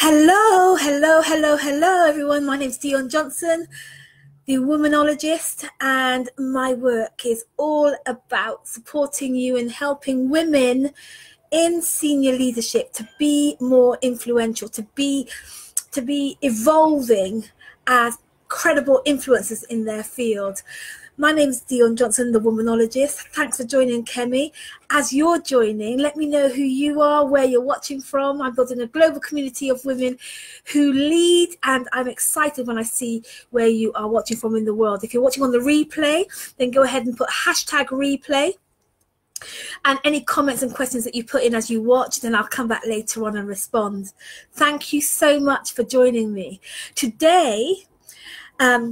Hello, hello, hello, hello, everyone. My name is Dion Johnson, the Womanologist, and my work is all about supporting you and helping women in senior leadership to be more influential, to be evolving as credible influencers in their field. My name is Dion Johnson, the Womanologist. Thanks for joining, Kemi. As you're joining, let me know who you are, where you're watching from. I'm building a global community of women who lead, and I'm excited when I see where you are watching from in the world. If you're watching on the replay, then go ahead and put #replay. And any comments and questions that you put in as you watch, then I'll come back later on and respond. Thank you so much for joining me. Today,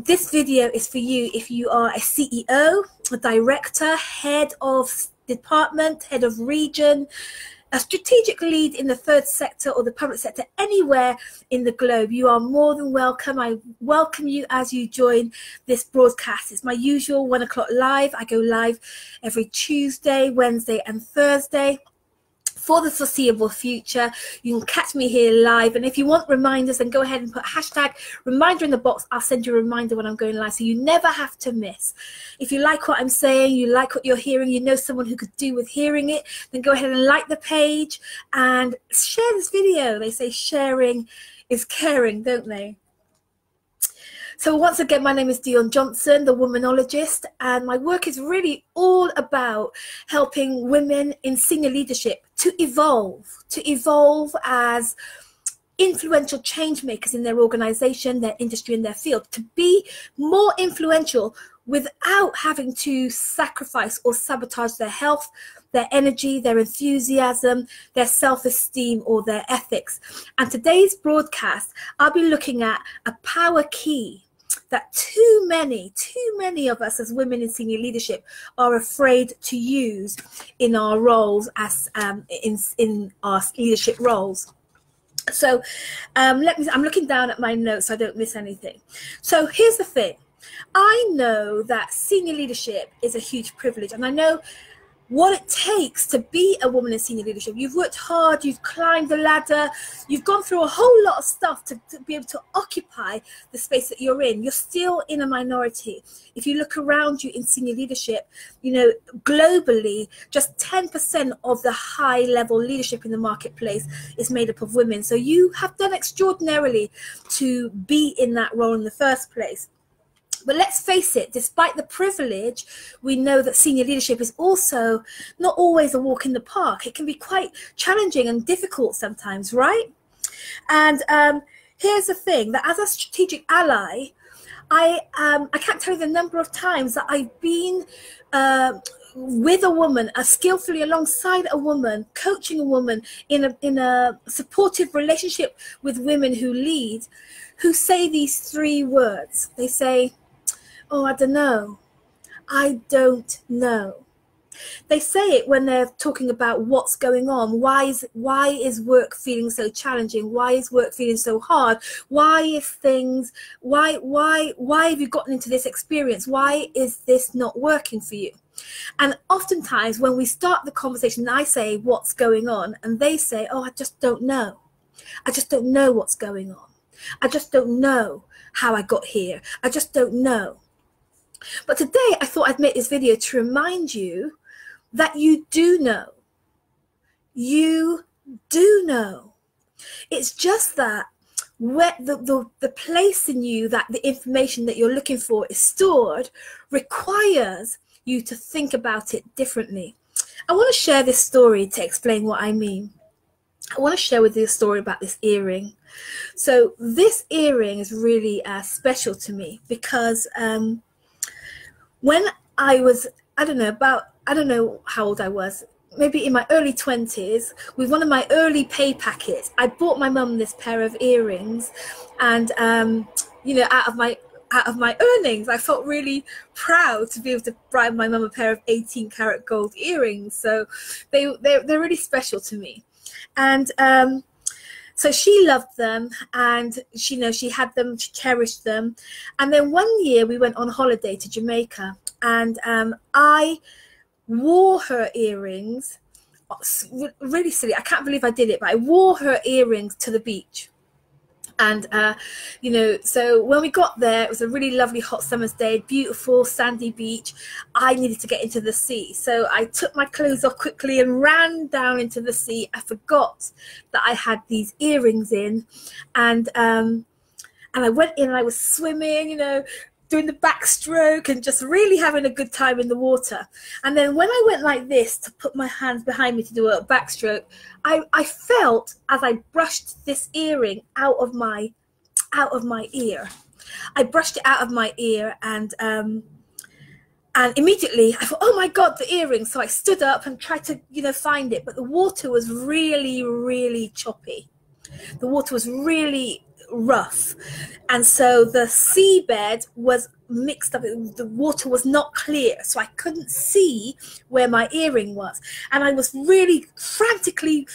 this video is for you if you are a CEO, a director, head of department, head of region, a strategic lead in the third sector or the public sector, anywhere in the globe. You are more than welcome. I welcome you as you join this broadcast. It's my usual 1 o'clock live. I go live every Tuesday, Wednesday and Thursday. For the foreseeable future, you can catch me here live. And if you want reminders, then go ahead and put #reminder in the box. I'll send you a reminder when I'm going live, so you never have to miss. If you like what I'm saying, you like what you're hearing, you know someone who could do with hearing it, then go ahead and like the page and share this video. They say sharing is caring, don't they? So once again, my name is Dion Johnson, the Womanologist, and my work is really all about helping women in senior leadership to evolve as influential change makers in their organization, their industry, and their field, to be more influential without having to sacrifice or sabotage their health, their energy, their enthusiasm, their self-esteem, or their ethics. And today's broadcast, I'll be looking at a power key that too many of us as women in senior leadership are afraid to use in our roles as in our leadership roles. So I'm looking down at my notes so I don't miss anything. So here's the thing. I know that senior leadership is a huge privilege, and I know what it takes to be a woman in senior leadership. You've worked hard, you've climbed the ladder, you've gone through a whole lot of stuff to be able to occupy the space that you're in. You're still in a minority. If you look around you in senior leadership, you know, globally, just 10% of the high level leadership in the marketplace is made up of women. So you have done extraordinarily to be in that role in the first place. But let's face it, despite the privilege, we know that senior leadership is also not always a walk in the park. It can be quite challenging and difficult sometimes, right? And here's the thing, that as a strategic ally, I can't tell you the number of times that I've been with a woman, skillfully alongside a woman, coaching a woman in a supportive relationship with women who lead, who say these three words. They say, "Oh, I don't know. I don't know." They say it when they're talking about what's going on. Why is work feeling so challenging? Why is work feeling so hard? Why have you gotten into this experience? Why is this not working for you? And oftentimes when we start the conversation, I say, "What's going on?" And they say, "Oh, I just don't know. I just don't know what's going on. I just don't know how I got here. I just don't know." But today I thought I'd make this video to remind you that you do know. You do know. It's just that where the place in you that the information that you're looking for is stored requires you to think about it differently. I want to share this story to explain what I mean. I want to share with you a story about this earring. So this earring is really special to me because when I was, I don't know how old I was, maybe in my early 20s, with one of my early pay packets, I bought my mum this pair of earrings, and you know, out of my earnings, I felt really proud to be able to buy my mum a pair of 18-karat gold earrings. So they're really special to me, and so she loved them, and she had them, she cherished them. And then one year we went on holiday to Jamaica, and I wore her earrings. Really silly, I can't believe I did it, but I wore her earrings to the beach. And, you know, so when we got there, it was a really lovely hot summer's day, beautiful sandy beach. I needed to get into the sea. So I took my clothes off quickly and ran down into the sea. I forgot that I had these earrings in, and I went in and I was swimming, you know, doing the backstroke and just really having a good time in the water. And then when I went like this to put my hands behind me to do a backstroke, I felt as I brushed this earring out of my ear. I brushed it out of my ear, and immediately I thought, oh my God, the earring. So I stood up and tried to, you know, find it, but the water was really, really choppy. The water was really rough, and so the seabed was mixed up. The water was not clear, so I couldn't see where my earring was, and I was really frantically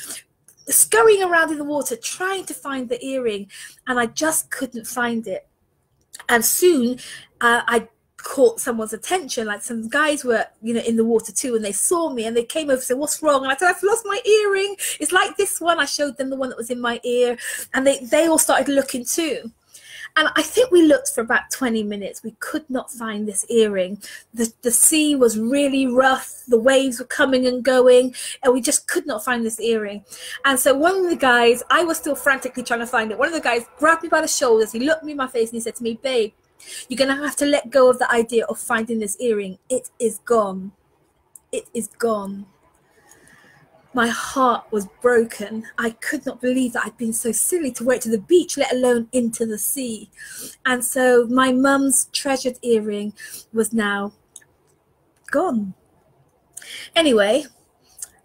scurrying around in the water trying to find the earring, and I just couldn't find it. And soon I caught someone's attention, like some guys were, you know, in the water too, and they saw me and they came over and said, what's wrong? And I said, I've lost my earring. It's like this one. I showed them the one that was in my ear, and they all started looking too. And I think we looked for about 20 minutes. We could not find this earring. The sea was really rough. The waves were coming and going, and we just could not find this earring. And so one of the guys, I was still frantically trying to find it. One of the guys grabbed me by the shoulders. He looked me in my face and he said to me, babe, you're going to have to let go of the idea of finding this earring. It is gone. It is gone. My heart was broken. I could not believe that I'd been so silly to wear it to the beach, let alone into the sea. And so my mum's treasured earring was now gone. Anyway,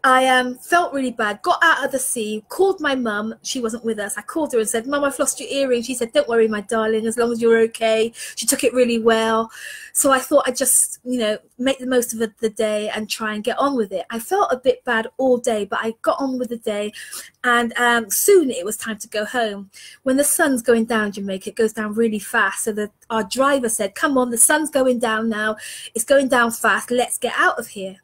I felt really bad, got out of the sea, called my mum. She wasn't with us. I called her and said, Mum, I've lost your earring. She said, don't worry, my darling, as long as you're okay. She took it really well. So I thought I'd just, you know, make the most of the day and try and get on with it. I felt a bit bad all day, but I got on with the day. And soon it was time to go home. When the sun's going down, Jamaica, it goes down really fast. So our driver said, come on, the sun's going down now. It's going down fast. Let's get out of here.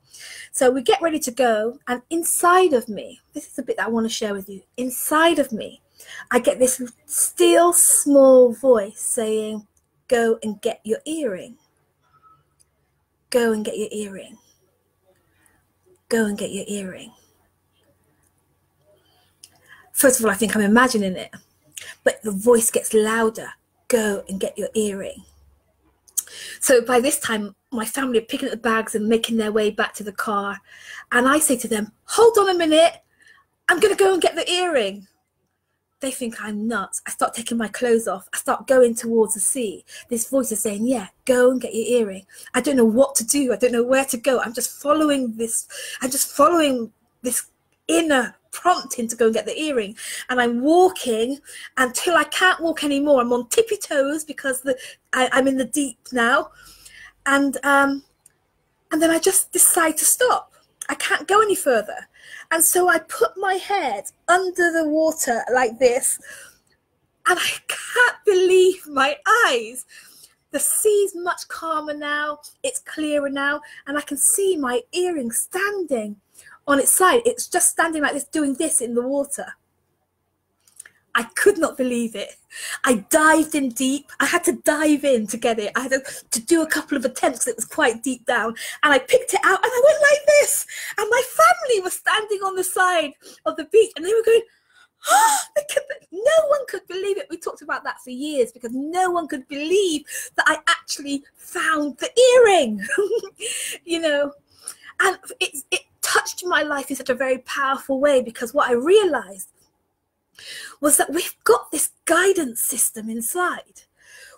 So we get ready to go, and inside of me, this is the bit that I want to share with you. Inside of me, I get this still small voice saying, go and get your earring. Go and get your earring. Go and get your earring. First of all, I think I'm imagining it, but the voice gets louder. Go and get your earring. So by this time, my family are picking up the bags and making their way back to the car. And I say to them, hold on a minute. I'm going to go and get the earring. They think I'm nuts. I start taking my clothes off. I start going towards the sea. This voice is saying, yeah, go and get your earring. I don't know what to do. I don't know where to go. I'm just following this. I'm just following this inner prompting to go and get the earring. And I'm walking until I can't walk anymore. I'm on tippy toes because I'm in the deep now. And then I just decide to stop. I can't go any further. And so I put my head under the water like this, and I can't believe my eyes. The sea's much calmer now. It's clearer now, and I can see my earring standing on its side. It's just standing like this, doing this in the water. I could not believe it. I dived in deep. I had to dive in to get it. I had to do a couple of attempts. It was quite deep down. And I picked it out and I went like this. And my family was standing on the side of the beach and they were going, oh, no one could believe it. We talked about that for years because no one could believe that I actually found the earring, you know. And it touched my life in such a very powerful way because what I realized was that we've got this guidance system inside.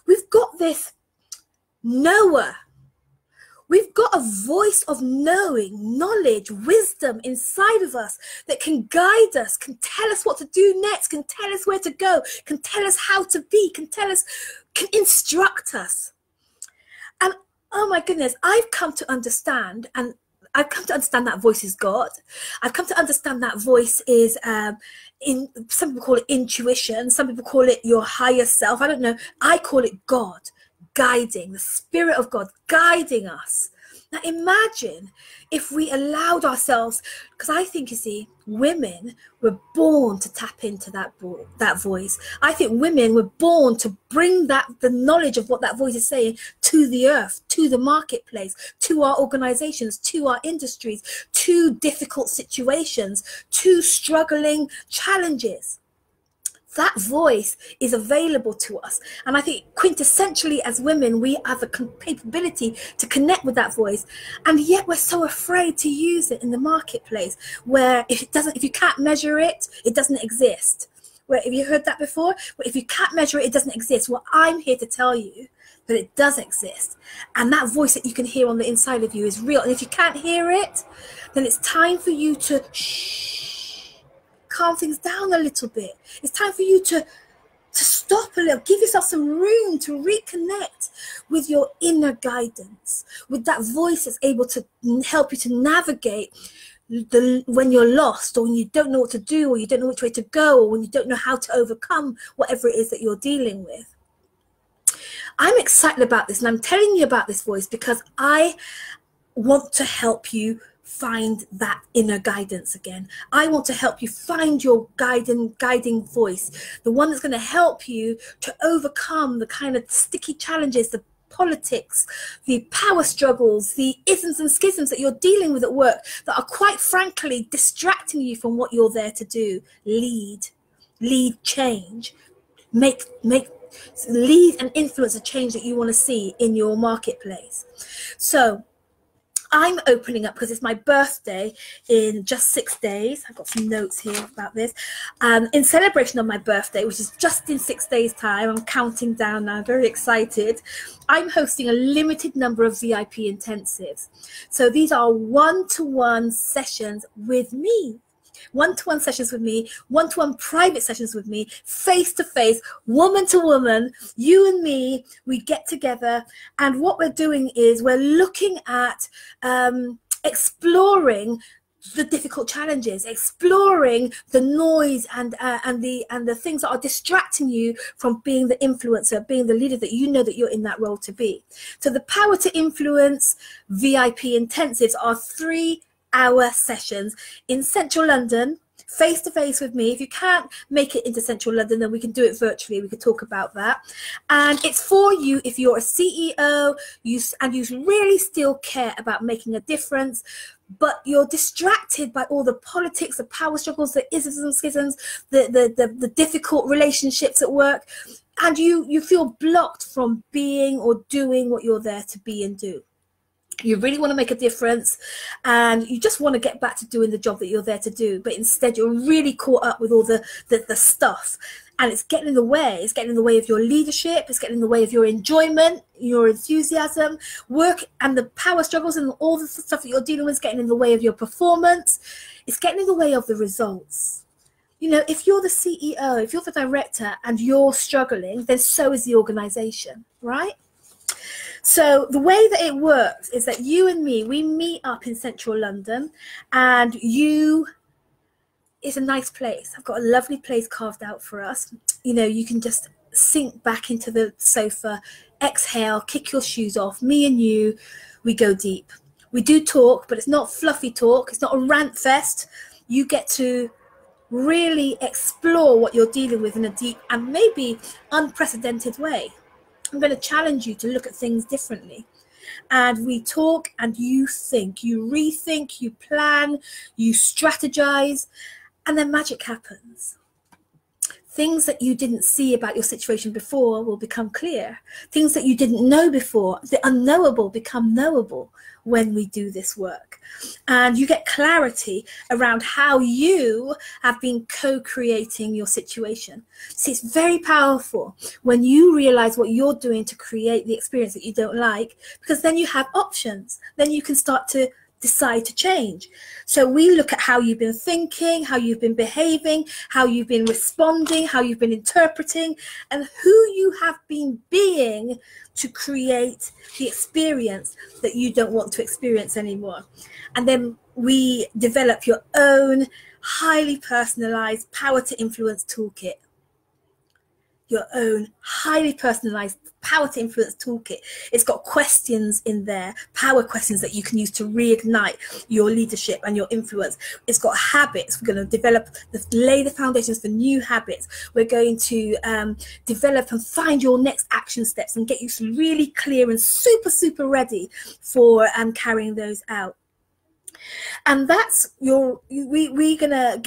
We've got this knower. We've got a voice of knowing, knowledge, wisdom inside of us that can guide us, can tell us what to do next, can tell us where to go, can tell us how to be, can instruct us. And oh my goodness, I've come to understand, and I've come to understand that voice is God. I've come to understand that voice is, some people call it intuition. Some people call it your higher self. I don't know. I call it God guiding, the Spirit of God guiding us Now imagine if we allowed ourselves, because I think, you see, women were born to tap into that voice. I think women were born to bring the knowledge of what that voice is saying to the earth, to the marketplace, to our organizations, to our industries, to difficult situations, to struggling challenges. That voice is available to us. And I think quintessentially as women, we have the capability to connect with that voice. And yet we're so afraid to use it in the marketplace, where if you can't measure it, it doesn't exist. Where, have you heard that before? Where if you can't measure it, it doesn't exist. Well, I'm here to tell you that it does exist. And that voice that you can hear on the inside of you is real. And if you can't hear it, then it's time for you to calm things down a little bit. It's time for you to stop a little, give yourself some room to reconnect with your inner guidance, with that voice that's able to help you to navigate when you're lost, or when you don't know what to do, or you don't know which way to go, or when you don't know how to overcome whatever it is that you're dealing with. I'm excited about this, and I'm telling you about this voice because I want to help you find that inner guidance again. I want to help you find your guiding voice, the one that's going to help you to overcome the kind of sticky challenges, the politics, the power struggles, the isms and schisms that you're dealing with at work that are quite frankly distracting you from what you're there to do. Lead change, lead and influence the change that you want to see in your marketplace. So I'm opening up because it's my birthday in just 6 days. I've got some notes here about this. In celebration of my birthday, which is just in 6 days' time, I'm counting down now, I'm very excited. I'm hosting a limited number of VIP intensives. So these are one-to-one sessions with me. One-to-one sessions with me, one-to-one private sessions with me, face-to-face, woman-to-woman, you and me, we get together. And what we're doing is we're looking at exploring the difficult challenges, exploring the noise and the things that are distracting you from being the influencer, being the leader that you know that you're in that role to be. So the Power to Influence VIP intensives are 3-hour sessions in central London, face-to-face with me. If you can't make it into central London, then we can do it virtually. We could talk about that. And it's for you if you're a CEO and you really still care about making a difference, but you're distracted by all the politics, the power struggles, the isms and schisms, the difficult relationships at work, and you feel blocked from being or doing what you're there to be and do. You really want to make a difference and you just want to get back to doing the job that you're there to do, but instead you're really caught up with all the stuff, and it's getting in the way. It's getting in the way of your leadership, it's getting in the way of your enjoyment, your enthusiasm, work, and the power struggles and all the stuff that you're dealing with is getting in the way of your performance. It's getting in the way of the results. You know, if you're the CEO, if you're the director and you're struggling, then so is the organization, right? So the way that it works is that you and me, we meet up in central London, and it's a nice place. I've got a lovely place carved out for us. You know, you can just sink back into the sofa, exhale, kick your shoes off. Me and you, we go deep. We do talk, but it's not fluffy talk. It's not a rant fest. You get to really explore what you're dealing with in a deep and maybe unprecedented way. I'm going to challenge you to look at things differently. And we talk and you think, you rethink, you plan, you strategize, and then magic happens. Things that you didn't see about your situation before will become clear. Things that you didn't know before, the unknowable, become knowable when we do this work. And you get clarity around how you have been co-creating your situation. See, it's very powerful when you realize what you're doing to create the experience that you don't like, because then you have options. Then you can start to decide to change. So we look at how you've been thinking, how you've been behaving, how you've been responding, how you've been interpreting, and who you have been being to create the experience that you don't want to experience anymore. And then we develop your own highly personalized Power to Influence toolkit. your own highly personalized Power to Influence toolkit. It's got questions in there, power questions that you can use to reignite your leadership and your influence. It's got habits. We're going to lay the foundations for new habits. We're going to develop and find your next action steps and get you really clear and super ready for carrying those out. And that's we're gonna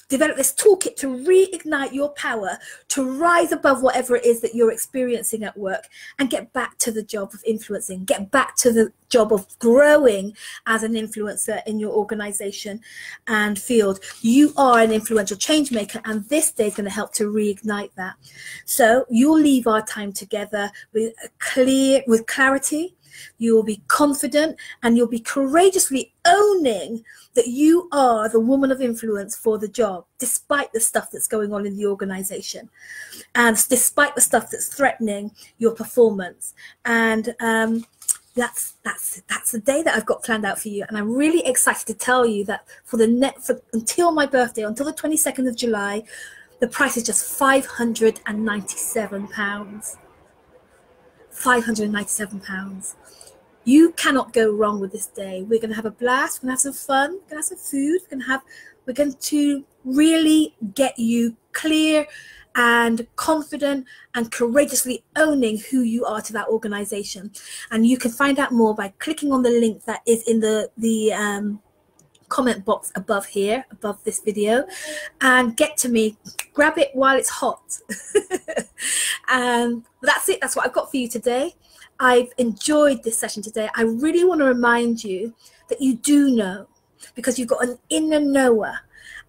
develop this toolkit to reignite your power to rise above whatever it is that you're experiencing at work and get back to the job of influencing, get back to the job of growing as an influencer in your organization and field. You are an influential change maker, and this day is going to help to reignite that. So you'll leave our time together with clarity. You will be confident, and you'll be courageously owning that you are the woman of influence for the job, despite the stuff that's going on in the organization and despite the stuff that's threatening your performance. And that's the day that I've got planned out for you. And I'm really excited to tell you that until my birthday, until the 22nd of July, the price is just £597. £597. You cannot go wrong with this day. We're going to have a blast. We're going to have some fun. We're going to have some food. We're going to really get you clear and confident and courageously owning who you are to that organization. And you can find out more by clicking on the link that is in the comment box above here, above this video, and get to me. Grab it while it's hot. That's it. That's what I've got for you today. I've enjoyed this session today. I really want to remind you that you do know, because you've got an inner knower,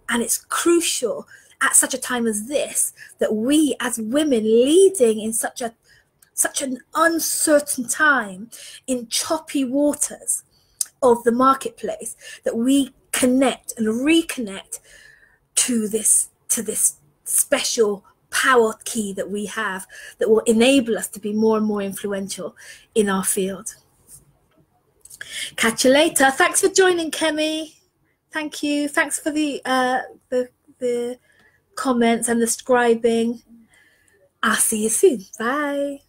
and it's crucial at such a time as this that we as women leading in such an uncertain time, in choppy waters of the marketplace, that we connect and reconnect to this special power key that we have that will enable us to be more and more influential in our field. Catch you later. Thanks for joining, Kemi. Thank you. Thanks for the comments and the scribing. I'll see you soon. Bye.